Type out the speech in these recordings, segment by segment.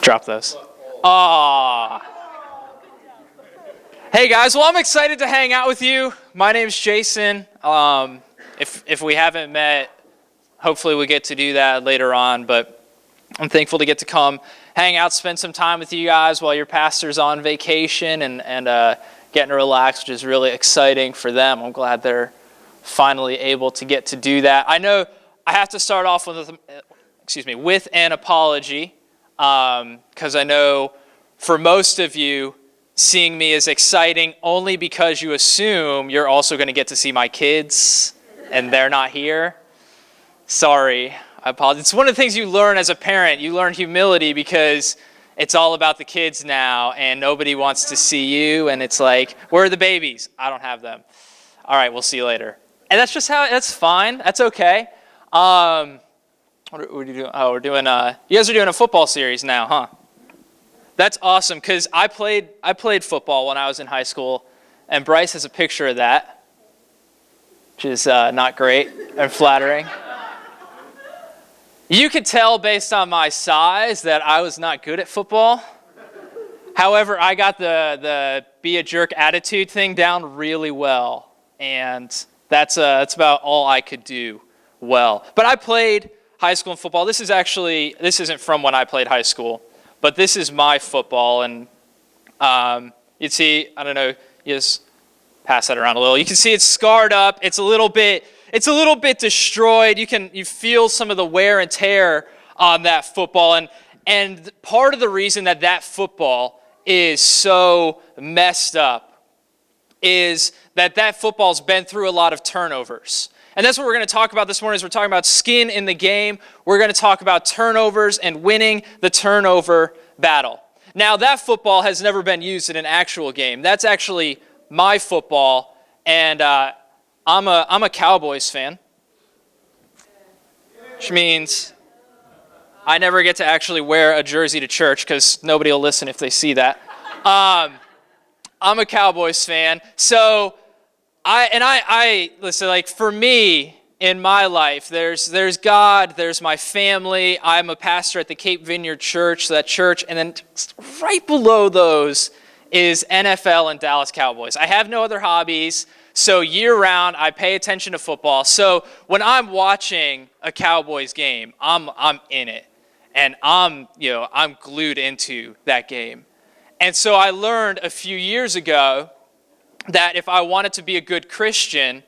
Drop those. Aww. Hey guys, well I'm excited to hang out with you. My name's Jason. If we haven't met, hopefully we get to do that later on, but I'm thankful to get to come hang out, spend some time with you guys while your pastor's on vacation and getting to relax, which is really exciting for them. I'm glad they're finally able to get to do that. I know I have to start off with an apology, because I know for most of you, seeing me is exciting only because you assume you're also going to get to see my kids, and they're not here. Sorry, I apologize. It's one of the things you learn as a parent. You learn humility because it's all about the kids now, and nobody wants to see you, and it's like, where are the babies? I don't have them. All right, we'll see you later. And that's just that's fine. That's okay. What are you doing? Oh, you guys are doing a football series now, huh? That's awesome, because I played football when I was in high school, and Bryce has a picture of that, which is not great and flattering. You could tell based on my size that I was not good at football. However, I got the be a jerk attitude thing down really well, and that's about all I could do well. But I played high school football. This isn't from when I played high school, but this is my football, and you'd see, I don't know, you just pass that around a little. You can see it's scarred up. It's a little bit destroyed. You feel some of the wear and tear on that football, and part of the reason that football is so messed up is that football's been through a lot of turnovers. And that's what we're going to talk about this morning. We're talking about skin in the game. We're going to talk about turnovers and winning the turnover battle. Now, that football has never been used in an actual game. That's actually my football, and I'm a Cowboys fan, which means I never get to actually wear a jersey to church because nobody will listen if they see that. I'm a Cowboys fan, so I listen, like, for me, in my life, there's God, there's my family. I'm a pastor at the Vineyard church, so that church, and then right below those is NFL and Dallas Cowboys. I have no other hobbies, so year-round, I pay attention to football. So when I'm watching a Cowboys game, I'm in it, and I'm glued into that game. And so I learned a few years ago that if I wanted to be a good Christian,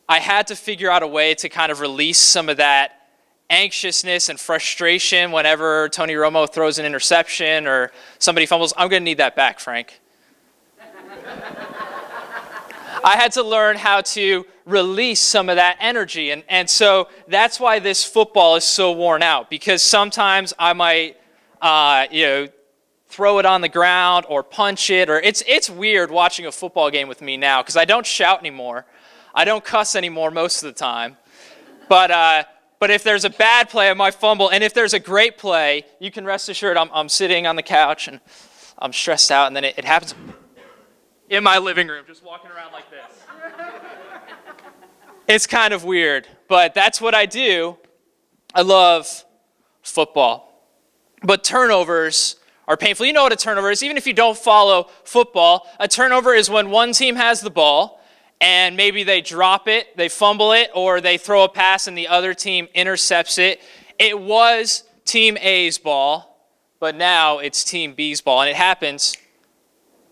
I had to figure out a way to kind of release some of that anxiousness and frustration whenever Tony Romo throws an interception or somebody fumbles. I'm going to need that back, Frank. I had to learn how to release some of that energy. And so that's why this football is so worn out, because sometimes I might, throw it on the ground or punch it, or it's weird watching a football game with me now because I don't shout anymore. I don't cuss anymore most of the time. But if there's a bad play, I might fumble. And if there's a great play, you can rest assured I'm sitting on the couch and I'm stressed out, and then it happens in my living room, just walking around like this. It's kind of weird, but that's what I do. I love football. But turnovers are painful. You know what a turnover is. Even if you don't follow football, a turnover is when one team has the ball and maybe they drop it, they fumble it, or they throw a pass and the other team intercepts it. It was Team A's ball, but now it's Team B's ball, and it happens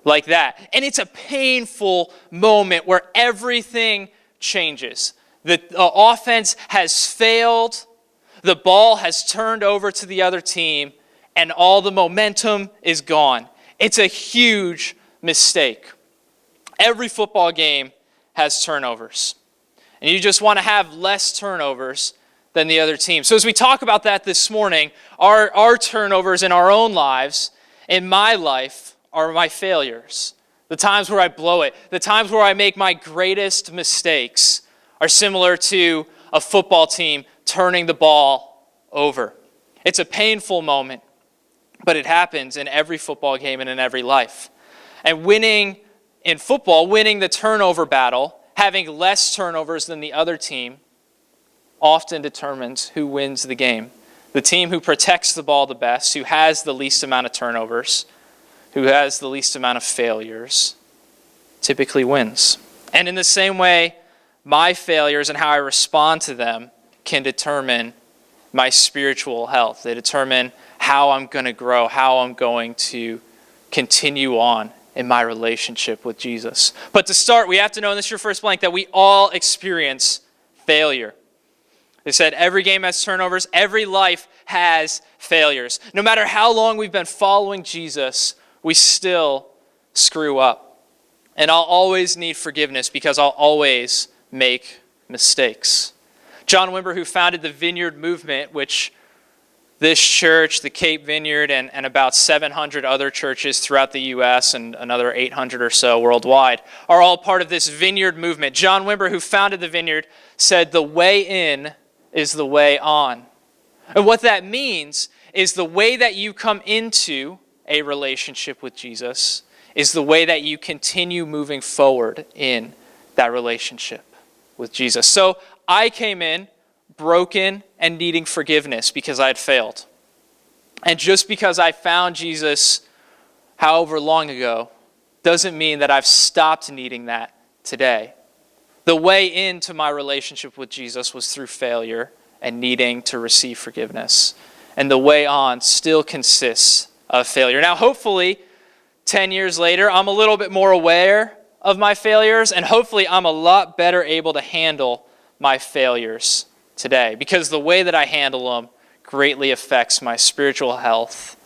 like that. And it's a painful moment where everything changes. The offense has failed, the ball has turned over to the other team, and all the momentum is gone. It's a huge mistake. Every football game has turnovers. And you just want to have less turnovers than the other team. So as we talk about that this morning, our turnovers in our own lives, in my life, are my failures. The times where I blow it, the times where I make my greatest mistakes are similar to a football team turning the ball over. It's a painful moment, but it happens in every football game and in every life. And winning in football, winning the turnover battle, having less turnovers than the other team, often determines who wins the game. The team who protects the ball the best, who has the least amount of turnovers, who has the least amount of failures, typically wins. And in the same way, my failures and how I respond to them can determine my spiritual health. They determine how I'm going to grow, how I'm going to continue on in my relationship with Jesus. But to start, we have to know, and this is your first blank, that we all experience failure. They said every game has turnovers, every life has failures. No matter how long we've been following Jesus, we still screw up. And I'll always need forgiveness because I'll always make mistakes. John Wimber, who founded the Vineyard movement, which this church, the Cape Vineyard, and about 700 other churches throughout the U.S. and another 800 or so worldwide are all part of this Vineyard movement. John Wimber, who founded the Vineyard, said the way in is the way on. And what that means is the way that you come into a relationship with Jesus is the way that you continue moving forward in that relationship with Jesus. So I came in broken and needing forgiveness because I had failed. And just because I found Jesus however long ago doesn't mean that I've stopped needing that today. The way into my relationship with Jesus was through failure and needing to receive forgiveness. And the way on still consists of failure. Now, hopefully, 10 years later, I'm a little bit more aware of my failures, and hopefully I'm a lot better able to handle my failures today, because the way that I handle them greatly affects my spiritual health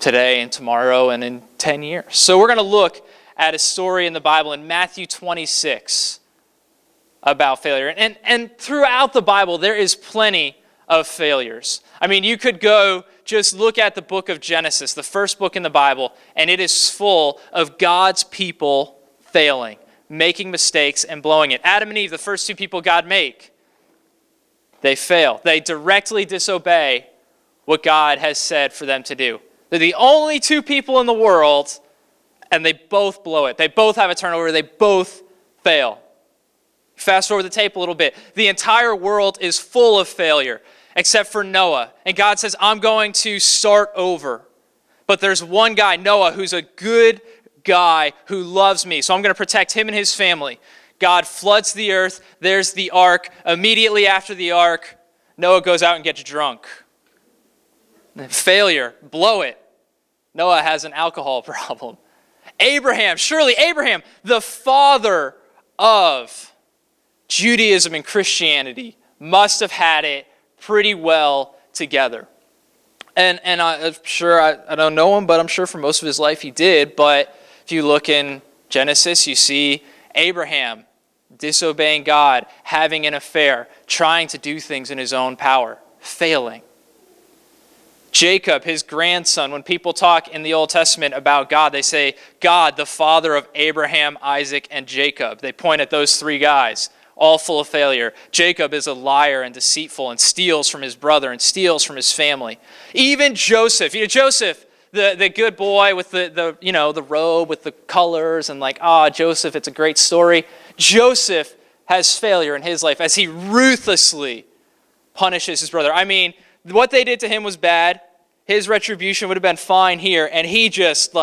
today and tomorrow and in 10 years. So we're going to look at a story in the Bible in Matthew 26 about failure. And throughout the Bible, there is plenty of failures. I mean, you could go just look at the book of Genesis, the first book in the Bible, and it is full of God's people failing, making mistakes and blowing it. Adam and Eve, the first two people God made, they fail. They directly disobey what God has said for them to do. They're the only two people in the world, and they both blow it. They both have a turnover. They both fail. Fast forward the tape a little bit. The entire world is full of failure, except for Noah. And God says, I'm going to start over. But there's one guy, Noah, who's a good guy who loves me. So I'm going to protect him and his family. God floods the earth. There's the ark. Immediately after the ark, Noah goes out and gets drunk. Failure. Blow it. Noah has an alcohol problem. Abraham, surely Abraham, the father of Judaism and Christianity, must have had it pretty well together. And I'm sure, I don't know him, but I'm sure for most of his life he did. But if you look in Genesis, you see Abraham disobeying God, having an affair, trying to do things in his own power, failing. Jacob, his grandson, when people talk in the Old Testament about God, they say, God, the father of Abraham, Isaac, and Jacob. They point at those three guys, all full of failure. Jacob is a liar and deceitful and steals from his brother and steals from his family. Even Joseph, Joseph, the good boy with the robe with the colors and Joseph, it's a great story. Joseph has failure in his life as he ruthlessly punishes his brother. I mean, what they did to him was bad. His retribution would have been fine here, and he just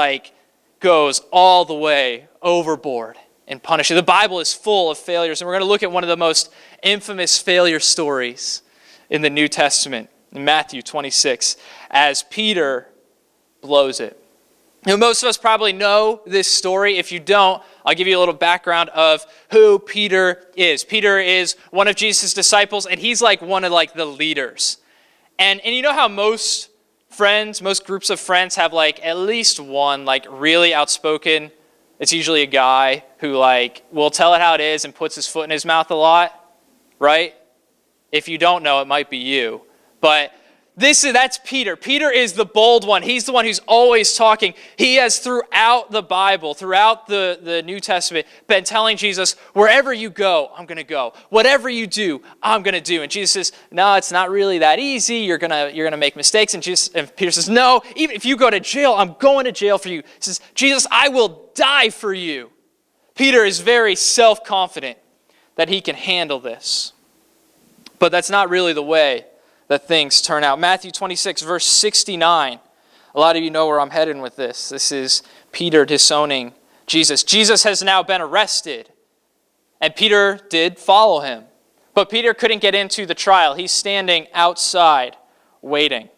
goes all the way overboard in punishing. The Bible is full of failures, and we're going to look at one of the most infamous failure stories in the New Testament, in Matthew 26, as Peter blows it. Now, most of us probably know this story. If you don't, I'll give you a little background of who Peter is. Peter is one of Jesus' disciples, and he's one of the leaders. And you know how most groups of friends have at least one really outspoken, it's usually a guy who will tell it how it is and puts his foot in his mouth a lot, right? If you don't know, it might be you. But that's Peter. Peter is the bold one. He's the one who's always talking. He has throughout the Bible, throughout the New Testament, been telling Jesus, wherever you go, I'm going to go. Whatever you do, I'm going to do. And Jesus says, no, it's not really that easy. You're gonna make mistakes. And Peter says, no, even if you go to jail, I'm going to jail for you. He says, Jesus, I will die for you. Peter is very self-confident that he can handle this. But that's not really the way that things turn out. Matthew 26, verse 69. A lot of you know where I'm heading with this. This is Peter disowning Jesus. Jesus has now been arrested, and Peter did follow him. But Peter couldn't get into the trial. He's standing outside waiting.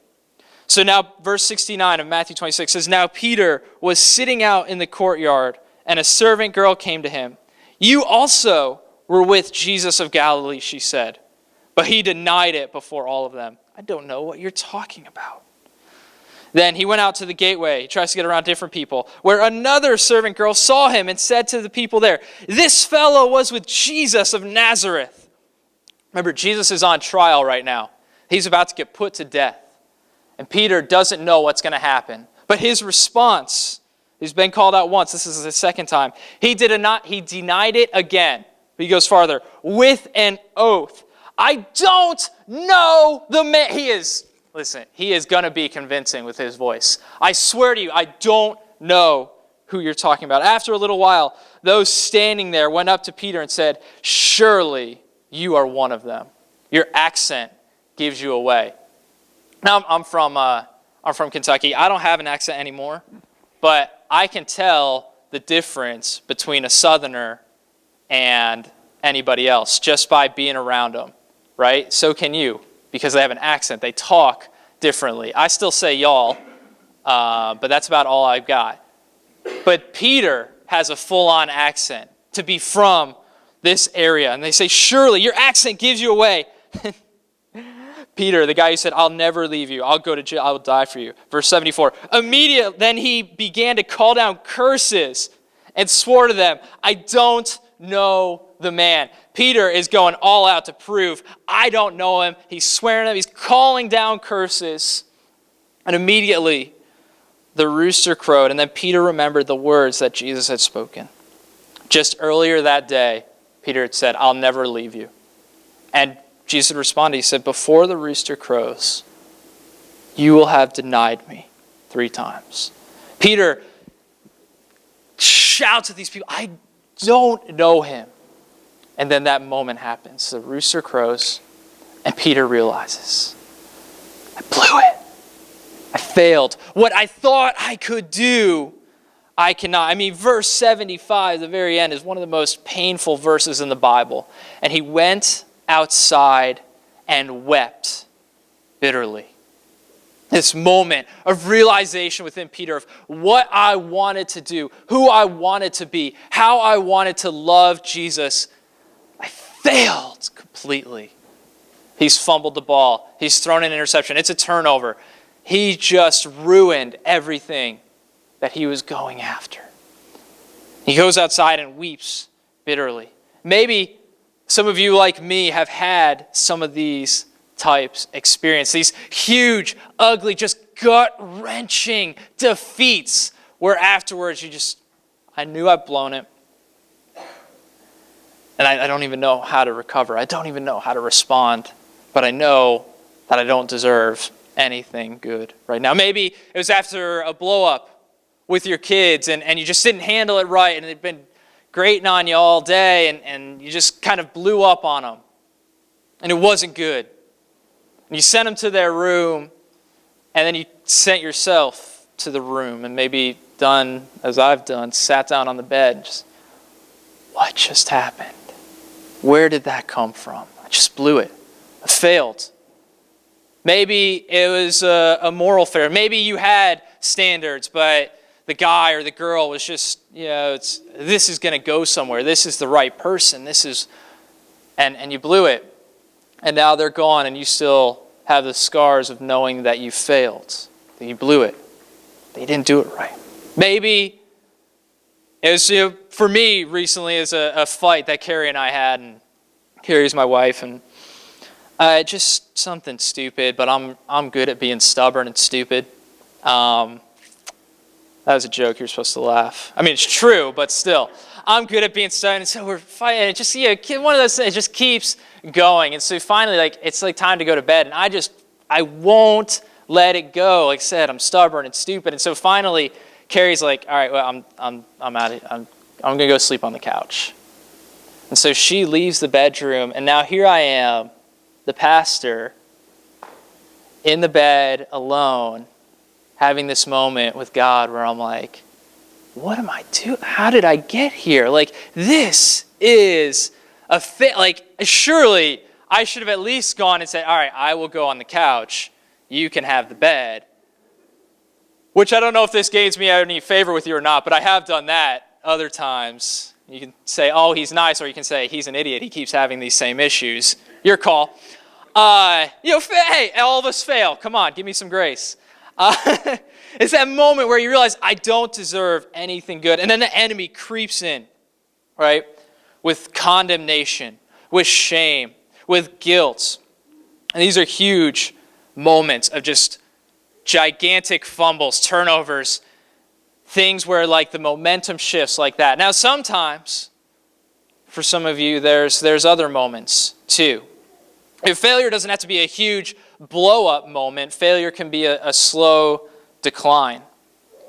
So now verse 69 of Matthew 26 says, "Now Peter was sitting out in the courtyard, and a servant girl came to him. 'You also were with Jesus of Galilee,' she said. But he denied it before all of them. 'I don't know what you're talking about.' Then he went out to the gateway. He tries to get around different people, where another servant girl saw him and said to the people there, 'This fellow was with Jesus of Nazareth.'" Remember, Jesus is on trial right now. He's about to get put to death. And Peter doesn't know what's going to happen. But his response, he's been called out once. This is the second time. He denied it again. But he goes farther. With an oath. "I don't know the man." He is going to be convincing with his voice. "I swear to you, I don't know who you're talking about." After a little while, those standing there went up to Peter and said, "Surely you are one of them. Your accent gives you away." Now, I'm from Kentucky. I don't have an accent anymore, but I can tell the difference between a Southerner and anybody else just by being around them, right? So can you, because they have an accent. They talk differently. I still say y'all, but that's about all I've got. But Peter has a full-on accent to be from this area. And they say, "Surely your accent gives you away." Peter, the guy who said, "I'll never leave you. I'll go to jail. I will die for you." Verse 74. Immediately, then he began to call down curses and swore to them, "I don't know the man." Peter is going all out to prove, I don't know him. He's swearing at him. He's calling down curses. And immediately, the rooster crowed. And then Peter remembered the words that Jesus had spoken. Just earlier that day, Peter had said, "I'll never leave you." And Jesus responded. He said, "Before the rooster crows, you will have denied me 3 times. Peter shouts at these people, "I don't know him." And then that moment happens. The rooster crows, and Peter realizes, I blew it. I failed. What I thought I could do, I cannot. I mean, verse 75, the very end, is one of the most painful verses in the Bible. And he went outside and wept bitterly. This moment of realization within Peter of what I wanted to do, who I wanted to be, how I wanted to love Jesus, I failed completely. He's fumbled the ball. He's thrown an interception. It's a turnover. He just ruined everything that he was going after. He goes outside and weeps bitterly. Maybe some of you, like me, have had some of these types experience. These huge, ugly, just gut-wrenching defeats where afterwards I knew I'd blown it. And I don't even know how to recover. I don't even know how to respond. But I know that I don't deserve anything good right now. Maybe it was after a blow-up with your kids and you just didn't handle it right and they'd been grating on you all day and you just kind of blew up on them. And it wasn't good. And you sent them to their room and then you sent yourself to the room and maybe done as I've done, sat down on the bed and just, what just happened? Where did that come from? I just blew it. I failed. Maybe it was a moral failure. Maybe you had standards, but the guy or the girl was just, this is going to go somewhere. This is the right person. And you blew it. And now they're gone and you still have the scars of knowing that you failed, that you blew it, that you didn't do it right. Maybe it was, for me recently, is a fight that Carrie and I had, and Carrie's my wife, and just something stupid, but I'm good at being stubborn and stupid. That was a joke. You're supposed to laugh. I mean, it's true, but still. I'm good at being stubborn, and so we're fighting. It just, one of those things, it just keeps going. And so finally, it's time to go to bed, and I won't let it go. Like I said, I'm stubborn and stupid. And so finally, Carrie's like, all right, well, I'm out of I'm going to go sleep on the couch. And so she leaves the bedroom, and now here I am, the pastor, in the bed alone, having this moment with God where I'm like, what am I doing? How did I get here? Like, this is a fit. Like, surely I should have at least gone and said, all right, I will go on the couch. You can have the bed. Which I don't know if this gains me any favor with you or not, but I have done that other times. You can say, oh, he's nice, or you can say, he's an idiot. He keeps having these same issues. Your call. Hey, all of us fail. Come on, give me some grace. It's that moment where you realize I don't deserve anything good. And then the enemy creeps in, right? With condemnation, with shame, with guilt. And these are huge moments of just gigantic fumbles, turnovers, things where like the momentum shifts like that. Now sometimes, for some of you, there's other moments too. If failure doesn't have to be a huge blow-up moment, failure can be a slow decline.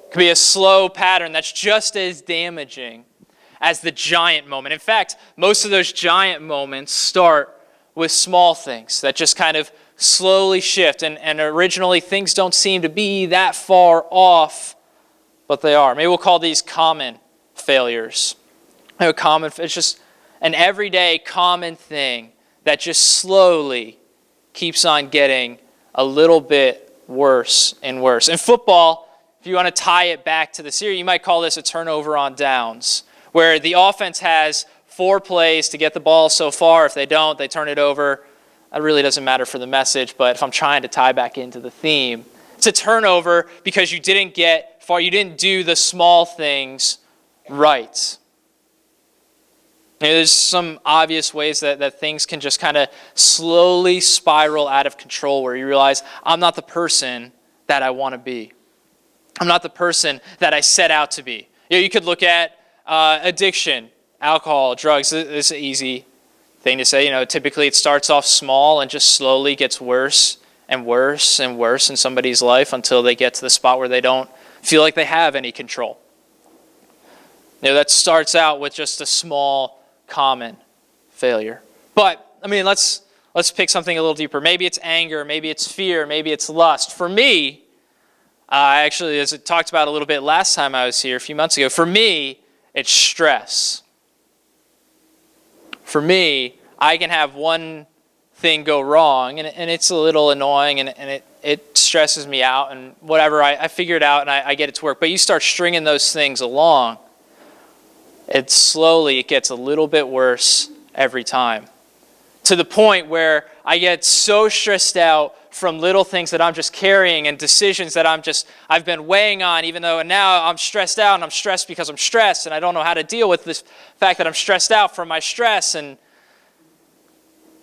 It can be a slow pattern that's just as damaging as the giant moment. In fact, most of those giant moments start with small things that just kind of slowly shift. And originally, things don't seem to be that far off, but they are. Maybe we'll call these common failures. It's just an everyday common thing that just slowly keeps on getting a little bit worse and worse. In football, if you want to tie it back to the series, you might call this a turnover on downs, where the offense has 4 plays to get the ball so far. If they don't, they turn it over. That really doesn't matter for the message, but if I'm trying to tie back into the theme, it's a turnover because you didn't get far, you didn't do the small things right. There's some obvious ways that things can just kind of slowly spiral out of control where you realize, I'm not the person that I want to be. I'm not the person that I set out to be. You could look at addiction, alcohol, drugs. It's an easy thing to say. Typically it starts off small and just slowly gets worse and worse and worse in somebody's life until they get to the spot where they don't feel like they have any control. That starts out with just a small common failure. But, let's pick something a little deeper. Maybe it's anger, maybe it's fear, maybe it's lust. For me, actually, as I talked about a little bit last time I was here, a few months ago, for me, it's stress. For me, I can have one thing go wrong, and it's a little annoying, and it stresses me out, and whatever, I figure it out, and I get it to work. But you start stringing those things along, it gets a little bit worse every time. To the point where I get so stressed out from little things that I'm just carrying and decisions that I've been weighing on, even though now I'm stressed out, and I'm stressed because I'm stressed, and I don't know how to deal with this fact that I'm stressed out from my stress. And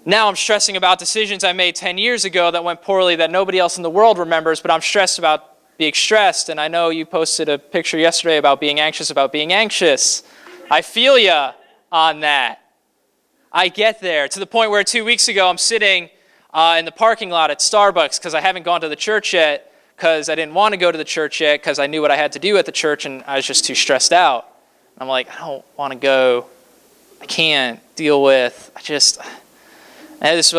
now I'm stressing about decisions I made 10 years ago that went poorly that nobody else in the world remembers, but I'm stressed about being stressed. And I know you posted a picture yesterday about being anxious. I feel ya on that. I get there to the point where 2 weeks ago I'm sitting in the parking lot at Starbucks because I haven't gone to the church yet, because I didn't want to go to the church yet because I knew what I had to do at the church and I was just too stressed out. I'm like, I don't want to go. I can't deal with. I had this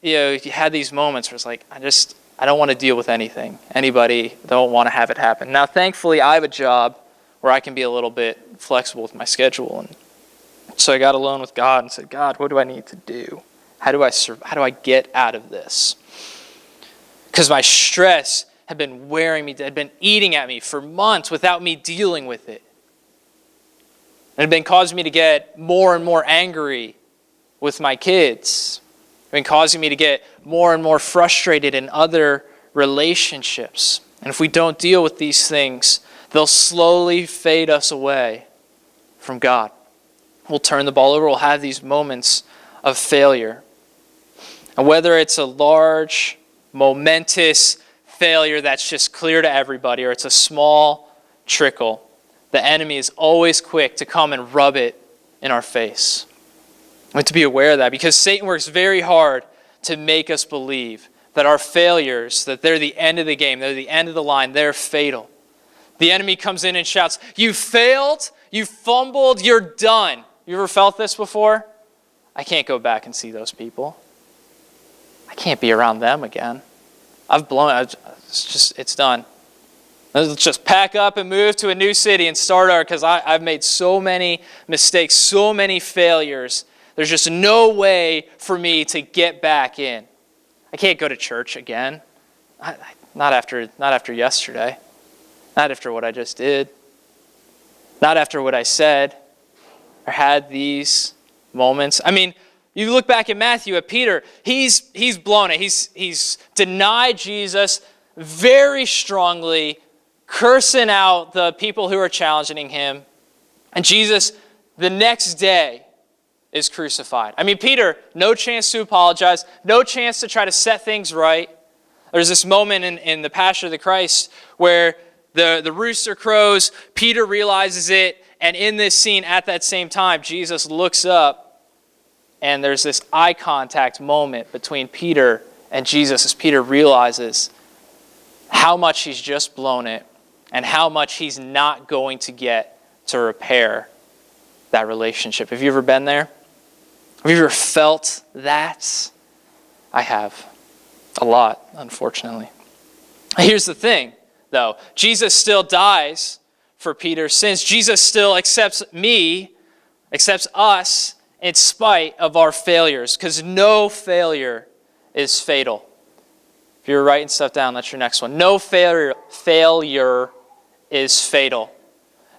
you had these moments where it's like, I don't want to deal with anything. Anybody, don't want to have it happen. Now, thankfully, I have a job where I can be a little bit flexible with my schedule. And so I got alone with God and said, God, what do I need to do? How do I get out of this? Because my stress had been wearing me, had been eating at me for months without me dealing with it. It had been causing me to get more and more angry with my kids. It had been causing me to get more and more frustrated in other relationships. And if we don't deal with these things, they'll slowly fade us away from God. We'll turn the ball over. We'll have these moments of failure. And whether it's a large, momentous failure that's just clear to everybody, or it's a small trickle, the enemy is always quick to come and rub it in our face. We have to be aware of that, because Satan works very hard to make us believe that our failures, that they're the end of the game, they're the end of the line, they're fatal. The enemy comes in and shouts, you failed, you fumbled, you're done. You ever felt this before? I can't go back and see those people. I can't be around them again. I've blown it. It's done. Let's just pack up and move to a new city and start over, because I've made so many mistakes, so many failures. There's just no way for me to get back in. I can't go to church again. Not after yesterday. Not after what I just did. Not after what I said or had these moments. I mean, you look back at Matthew, at Peter, he's blown it. He's denied Jesus very strongly, cursing out the people who are challenging him. And Jesus, the next day, is crucified. I mean, Peter, no chance to apologize, no chance to try to set things right. There's this moment in the Passion of the Christ where the rooster crows, Peter realizes it, and in this scene at that same time, Jesus looks up, and there's this eye contact moment between Peter and Jesus as Peter realizes how much he's just blown it and how much he's not going to get to repair that relationship. Have you ever been there? Have you ever felt that? I have. A lot, unfortunately. Here's the thing, though. Jesus still dies for Peter's sins. Jesus still accepts us in spite of our failures, because no failure is fatal. If you're writing stuff down, that's your next one. No failure is fatal.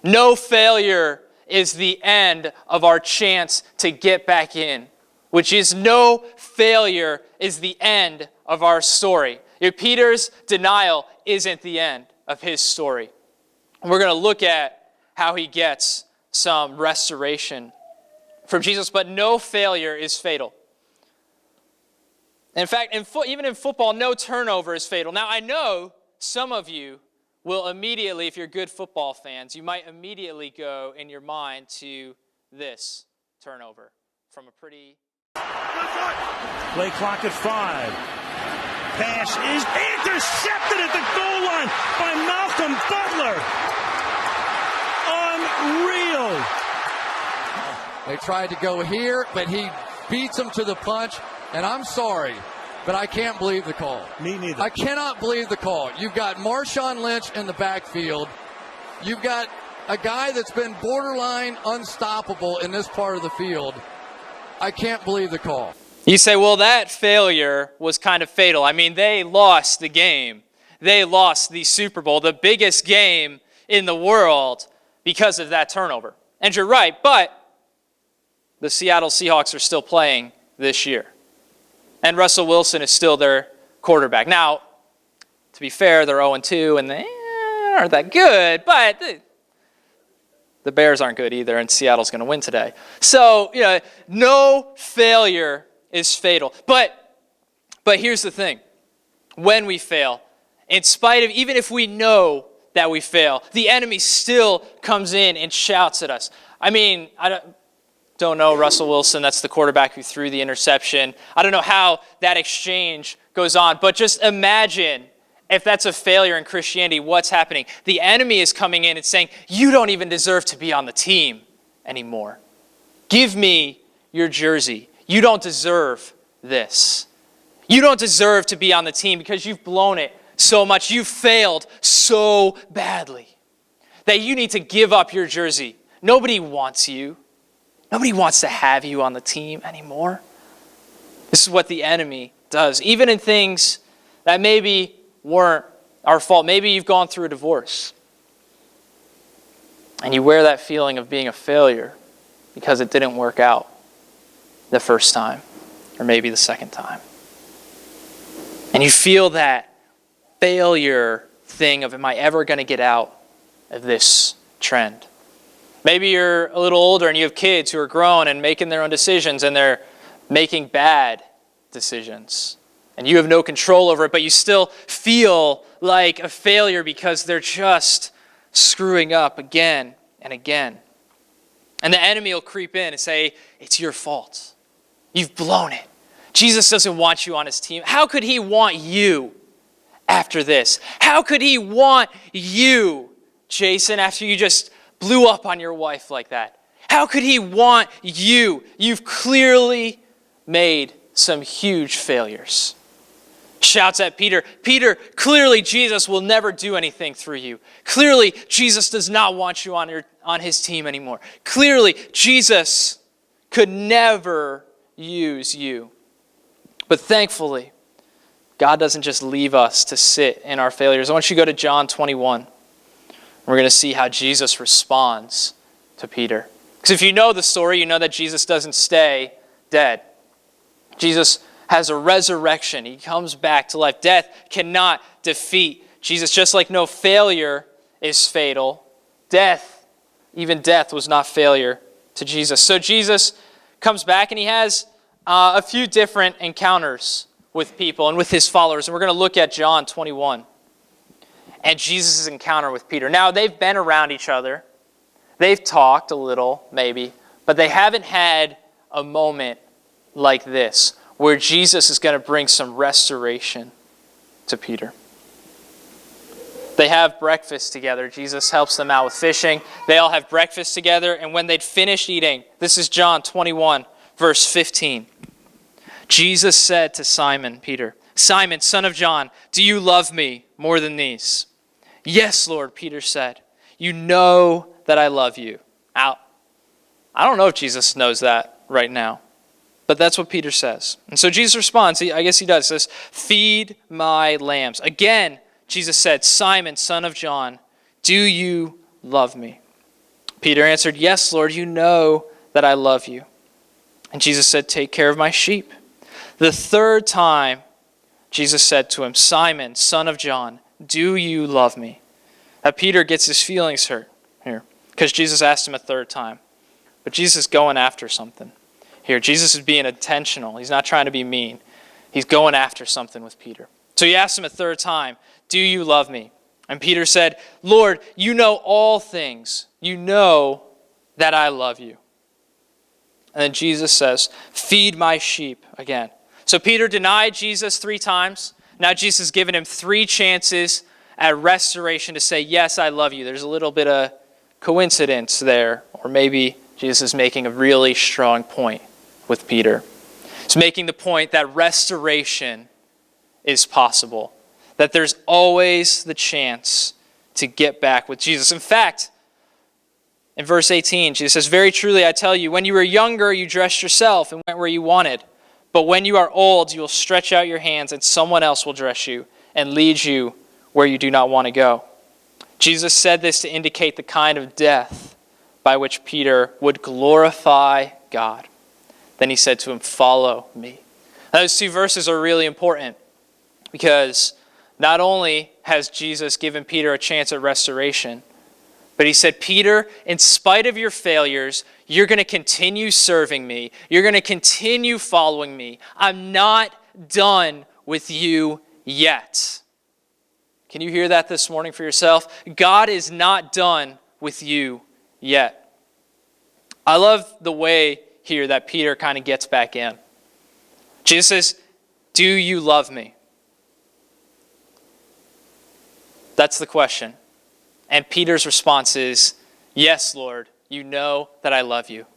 No failure is the end of our chance to get back in, which is no failure is the end of our story. Peter's denial isn't the end of his story. And we're going to look at how he gets some restoration from Jesus, but no failure is fatal. In fact, even in football, no turnover is fatal. Now, I know some of you will immediately, if you're good football fans, you might immediately go in your mind to this turnover from a pretty... Play clock at 5. Pass is intercepted at the goal line by Malcolm Butler. Unreal. They tried to go here, but he beats him to the punch. And I'm sorry, but I can't believe the call. Me neither. I cannot believe the call. You've got Marshawn Lynch in the backfield. You've got a guy that's been borderline unstoppable in this part of the field. I can't believe the call. You say, well, that failure was kind of fatal. I mean, they lost the game. They lost the Super Bowl, the biggest game in the world, because of that turnover. And you're right, but the Seattle Seahawks are still playing this year. And Russell Wilson is still their quarterback. Now, to be fair, they're 0-2, and they aren't that good, but the Bears aren't good either, and Seattle's going to win today. So, no failure is fatal. But here's the thing. When we fail, in spite of, even if we know that we fail, the enemy still comes in and shouts at us. I mean, I don't know Russell Wilson, that's the quarterback who threw the interception. I don't know how that exchange goes on, but just imagine if that's a failure in Christianity, what's happening? The enemy is coming in and saying, you don't even deserve to be on the team anymore. Give me your jersey. You don't deserve this. You don't deserve to be on the team because you've blown it so much. You've failed so badly that you need to give up your jersey. Nobody wants you. Nobody wants to have you on the team anymore. This is what the enemy does. Even in things that maybe weren't our fault. Maybe you've gone through a divorce. And you wear that feeling of being a failure because it didn't work out the first time. Or maybe the second time. And you feel that failure thing of, am I ever going to get out of this trend? Maybe you're a little older and you have kids who are grown and making their own decisions, and they're making bad decisions. And you have no control over it, but you still feel like a failure because they're just screwing up again and again. And the enemy will creep in and say, it's your fault. You've blown it. Jesus doesn't want you on his team. How could he want you after this? How could he want you, Jasen, after you just blew up on your wife like that? How could he want you? You've clearly made some huge failures. shouts at Peter, Peter, clearly Jesus will never do anything through you. Clearly, Jesus does not want you on his team anymore. Clearly, Jesus could never use you. But thankfully, God doesn't just leave us to sit in our failures. I want you to go to John 21. We're going to see how Jesus responds to Peter. Because if you know the story, you know that Jesus doesn't stay dead. Jesus has a resurrection. He comes back to life. Death cannot defeat Jesus. Just like no failure is fatal, even death was not failure to Jesus. So Jesus comes back and he has a few different encounters with people and with his followers. And we're going to look at John 21 and Jesus' encounter with Peter. Now, they've been around each other. They've talked a little, maybe, but they haven't had a moment like this where Jesus is going to bring some restoration to Peter. They have breakfast together. Jesus helps them out with fishing. They all have breakfast together, and when they'd finished eating, this is John 21, verse 15. Jesus said to Simon Peter, Simon, son of John, do you love me more than these? Yes, Lord, Peter said. You know that I love you. Now, I don't know if Jesus knows that right now, but that's what Peter says. And so Jesus responds, I guess he does, says, feed my lambs. Again, Jesus said, Simon, son of John, do you love me? Peter answered, yes, Lord, you know that I love you. And Jesus said, take care of my sheep. The third time, Jesus said to him, Simon, son of John, do you love me? Now, Peter gets his feelings hurt here because Jesus asked him a third time. But Jesus is going after something here. Jesus is being intentional. He's not trying to be mean. He's going after something with Peter. So he asked him a third time, do you love me? And Peter said, Lord, you know all things. You know that I love you. And then Jesus says, feed my sheep again. So Peter denied Jesus 3 times. Now Jesus has given him 3 chances at restoration to say, yes, I love you. There's a little bit of coincidence there. Or maybe Jesus is making a really strong point with Peter. He's making the point that restoration is possible. That there's always the chance to get back with Jesus. In fact, in verse 18, Jesus says, very truly I tell you, when you were younger, you dressed yourself and went where you wanted. But when you are old, you will stretch out your hands and someone else will dress you and lead you where you do not want to go. Jesus said this to indicate the kind of death by which Peter would glorify God. Then he said to him, follow me. Now, those 2 verses are really important because not only has Jesus given Peter a chance at restoration, but he said, Peter, in spite of your failures, you're going to continue serving me. You're going to continue following me. I'm not done with you yet. Can you hear that this morning for yourself? God is not done with you yet. I love the way here that Peter kind of gets back in. Jesus says, do you love me? That's the question. And Peter's response is, yes, Lord, you know that I love you.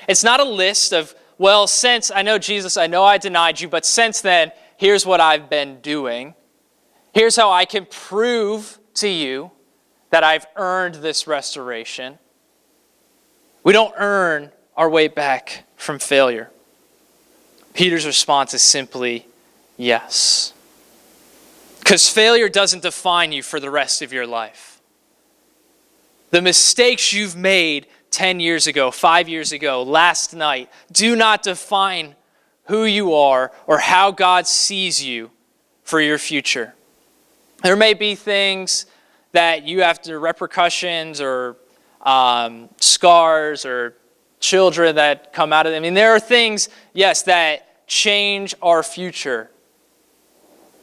It's not a list of, well, since I know Jesus, I know I denied you, but since then, here's what I've been doing. Here's how I can prove to you that I've earned this restoration. We don't earn our way back from failure. Peter's response is simply, yes. Because failure doesn't define you for the rest of your life. The mistakes you've made 10 years ago, 5 years ago, last night, do not define who you are or how God sees you for your future. There may be things that you have to, repercussions or scars or children that come out of them. I mean, there are things, yes, that change our future,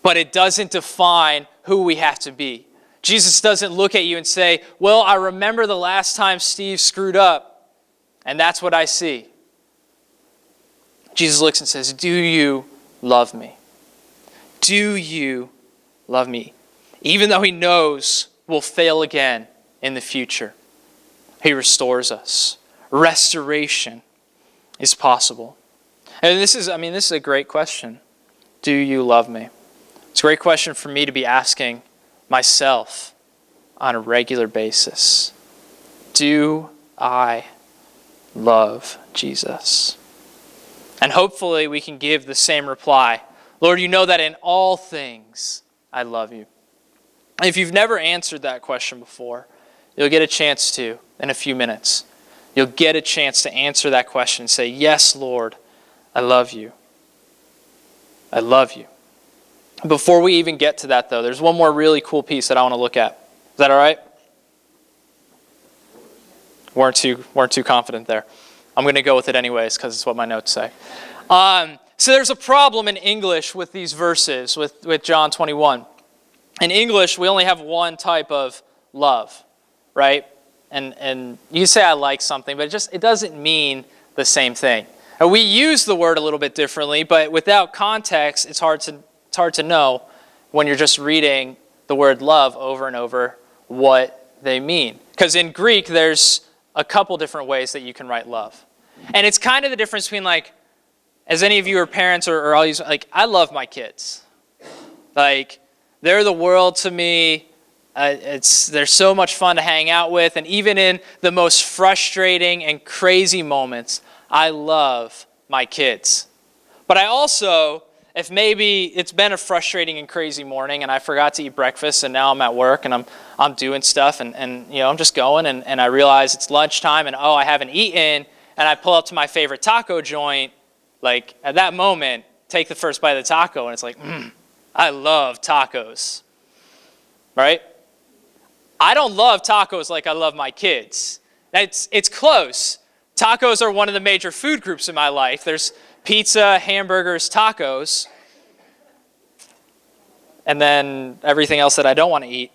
but it doesn't define who we have to be. Jesus doesn't look at you and say, well, I remember the last time Steve screwed up, and that's what I see. Jesus looks and says, do you love me? Do you love me? Even though he knows we'll fail again in the future, he restores us. Restoration is possible. And this is a great question. Do you love me? It's a great question for me to be asking myself on a regular basis. Do I love Jesus? And hopefully we can give the same reply. Lord, you know that in all things I love you. If you've never answered that question before, you'll get a chance to in a few minutes. You'll get a chance to answer that question and say, yes, Lord, I love you. I love you. Before we even get to that, though, there's one more really cool piece that I want to look at. Is that all right? Weren't too confident there. I'm going to go with it anyways because it's what my notes say. So there's a problem in English with these verses, with John 21. In English, we only have one type of love, right? And you say I like something, but it doesn't mean the same thing. And we use the word a little bit differently, but without context, it's hard to know when you're just reading the word love over and over what they mean. Because in Greek, there's a couple different ways that you can write love. And it's kind of the difference between, like, as any of you are parents or all these, like, I love my kids. Like, they're the world to me. They're so much fun to hang out with. And even in the most frustrating and crazy moments, I love my kids. But I also, if maybe it's been a frustrating and crazy morning and I forgot to eat breakfast and now I'm at work and I'm doing stuff and I'm just going and I realize it's lunchtime and I haven't eaten and I pull up to my favorite taco joint, like at that moment, take the first bite of the taco and it's like, I love tacos, right? I don't love tacos like I love my kids. It's close. Tacos are one of the major food groups in my life. There's pizza, hamburgers, tacos, and then everything else that I don't want to eat.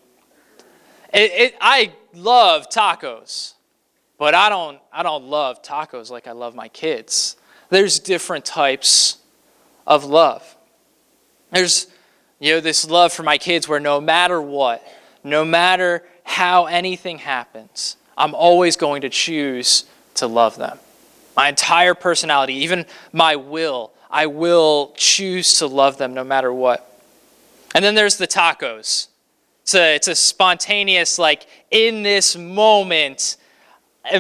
I love tacos, but I don't love tacos like I love my kids. There's different types of love. There's this love for my kids where no matter what, no matter how anything happens, I'm always going to choose to love them. My entire personality, even my will, I will choose to love them no matter what. And then there's the tacos. It's a spontaneous, like, in this moment,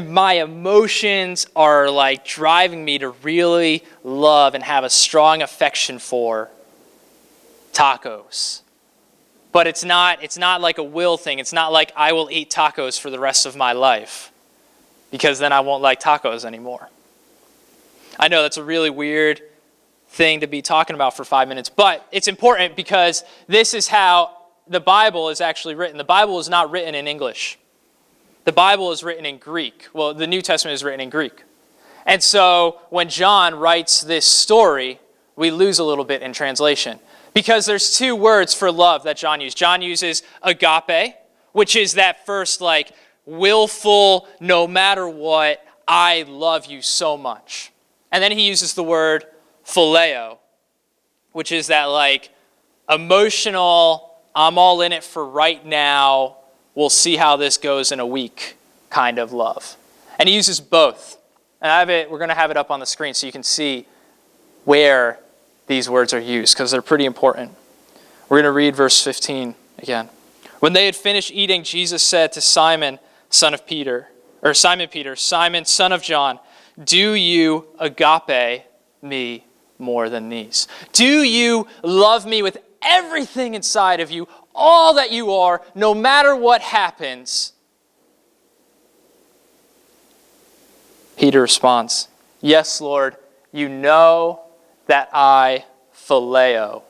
my emotions are like driving me to really love and have a strong affection for tacos. But it's not like a will thing. It's not like I will eat tacos for the rest of my life because then I won't like tacos anymore. I know that's a really weird thing to be talking about for 5 minutes, but it's important because this is how the Bible is actually written. The Bible is not written in English. The Bible is written in Greek. Well, the New Testament is written in Greek. And so when John writes this story, we lose a little bit in translation because there's two words for love that John used. John uses agape, which is that first, like, willful, no matter what, I love you so much. And then he uses the word phileo, which is that, like, emotional, I'm all in it for right now, we'll see how this goes in a week kind of love. And he uses both. And we're going to have it up on the screen so you can see where these words are used because they're pretty important. We're going to read verse 15 again. When they had finished eating, Jesus said to Simon, Simon Peter, Simon, son of John, do you agape me more than these? Do you love me with everything inside of you, all that you are, no matter what happens? Peter responds, yes, Lord, you know that I phileo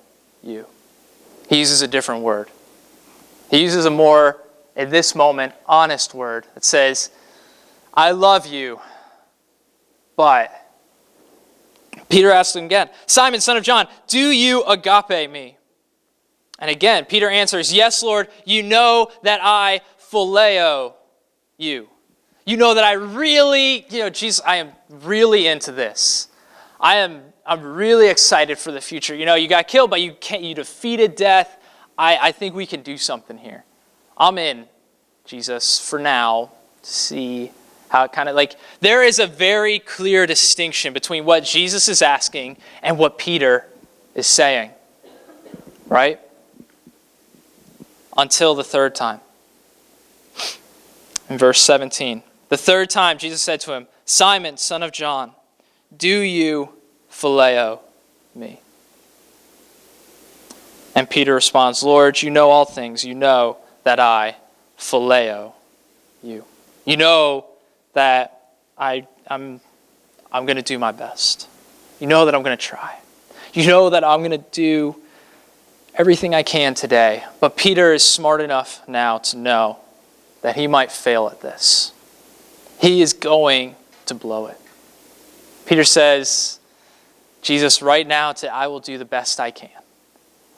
you. He uses a different word. He uses a more, in this moment, honest word that says, I love you, but Peter asks him again, Simon, son of John, do you agape me? And again, Peter answers, yes, Lord, you know that I phileo you. You know that I really, Jesus, I am really into this. I'm really excited for the future. You got killed, but you defeated death. I think we can do something here. I'm in, Jesus, for now, to see how it kind of, like, there is a very clear distinction between what Jesus is asking and what Peter is saying, right? until the third time. In verse 17, the third time Jesus said to him, Simon, son of John, do you phileo me? And Peter responds, Lord, you know all things. You know that I phileo you. You know that I'm going to do my best. You know that I'm going to try. You know that I'm going to do everything I can today. But Peter is smart enough now to know that he might fail at this. He is going to blow it. Peter says, Jesus, right now, I will do the best I can.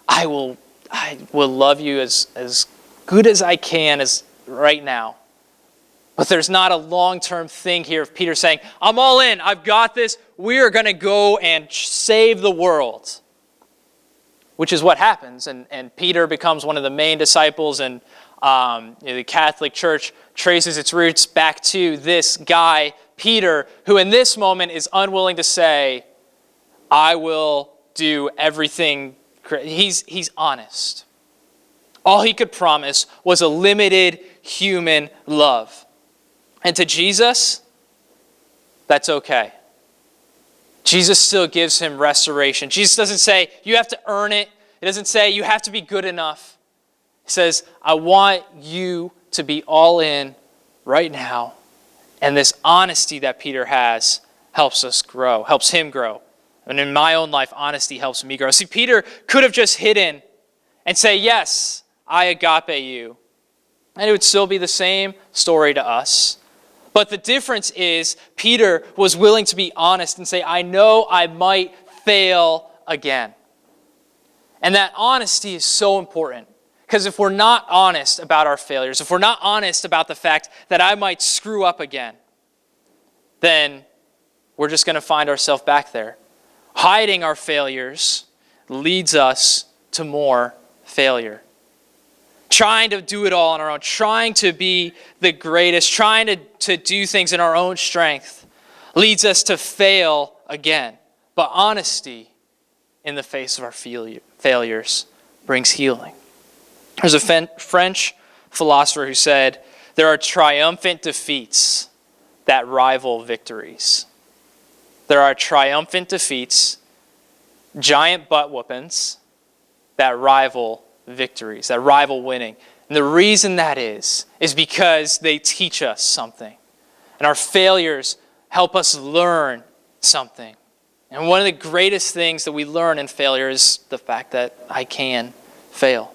I will love you as good as I can as right now. But there's not a long-term thing here of Peter saying, I'm all in, I've got this, we are going to go and save the world. Which is what happens, and Peter becomes one of the main disciples, and the Catholic Church traces its roots back to this guy, Peter, who in this moment is unwilling to say, I will do everything. He's honest. All he could promise was a limited human love. And to Jesus, that's okay. Jesus still gives him restoration. Jesus doesn't say, you have to earn it. He doesn't say, you have to be good enough. He says, I want you to be all in right now. And this honesty that Peter has helps us grow, helps him grow. And in my own life, honesty helps me grow. See, Peter could have just hidden and say, yes, I agape you. And it would still be the same story to us. But the difference is Peter was willing to be honest and say, I know I might fail again. And that honesty is so important. Because if we're not honest about our failures, if we're not honest about the fact that I might screw up again, then we're just going to find ourselves back there. Hiding our failures leads us to more failure. Trying to do it all on our own, trying to be the greatest, trying to do things in our own strength leads us to fail again. But honesty in the face of our failures brings healing. There's a French philosopher who said, there are triumphant defeats that rival victories. There are triumphant defeats, giant butt whoopings that rival victories, that rival winning. And the reason that is because they teach us something. And our failures help us learn something. And one of the greatest things that we learn in failure is the fact that I can fail.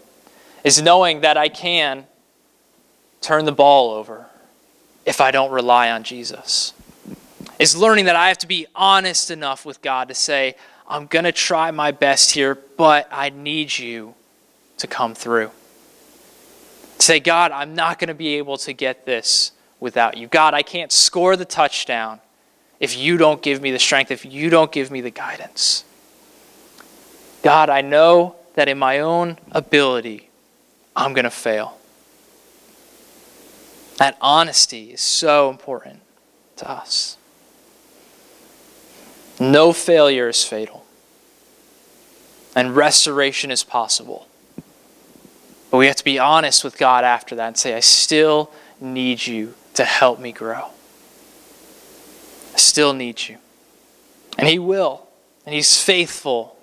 Is knowing that I can turn the ball over if I don't rely on Jesus. Is learning that I have to be honest enough with God to say, I'm going to try my best here, but I need you to come through. Say, God, I'm not going to be able to get this without you. God, I can't score the touchdown if you don't give me the strength, if you don't give me the guidance. God, I know that in my own ability, I'm going to fail. That honesty is so important to us. No failure is fatal. And restoration is possible. But we have to be honest with God after that and say, I still need you to help me grow. I still need you. And He will. And He's faithful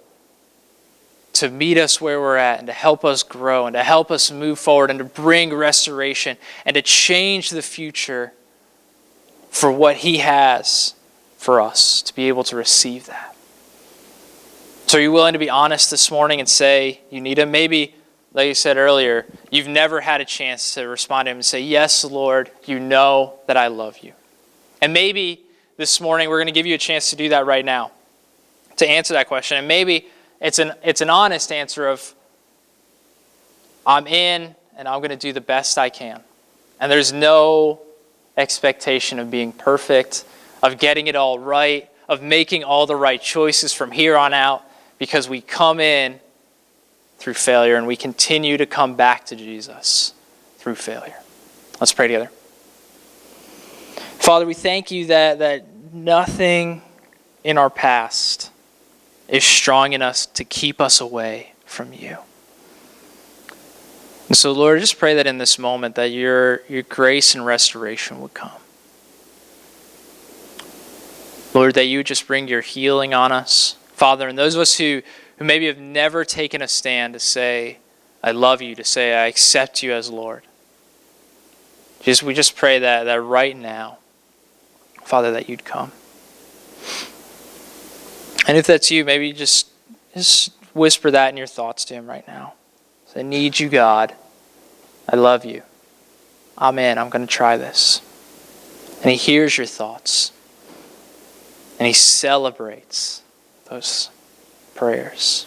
to meet us where we're at and to help us grow and to help us move forward and to bring restoration and to change the future for what He has for us to be able to receive that. So are you willing to be honest this morning and say you need Him? Maybe, like you said earlier, you've never had a chance to respond to Him and say, yes, Lord, you know that I love you. And maybe this morning we're going to give you a chance to do that right now, to answer that question. And maybe it's an honest answer of, I'm in and I'm going to do the best I can. And there's no expectation of being perfect, of getting it all right, of making all the right choices from here on out, because we come in through failure and we continue to come back to Jesus through failure. Let's pray together. Father, we thank you that nothing in our past is strong enough to keep us away from you. And so, Lord, I just pray that in this moment that your grace and restoration would come. Lord, that you would just bring your healing on us. Father, and those of us who maybe have never taken a stand to say, I love you, to say, I accept you as Lord. We just pray that right now, Father, that you'd come. And if that's you, maybe just whisper that in your thoughts to him right now. Say, I need you, God. I love you. Amen. I'm going to try this. And he hears your thoughts. And he celebrates those prayers.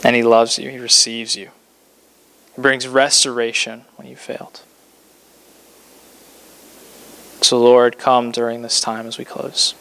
And he loves you. He receives you. He brings restoration when you failed. So Lord, come during this time as we close.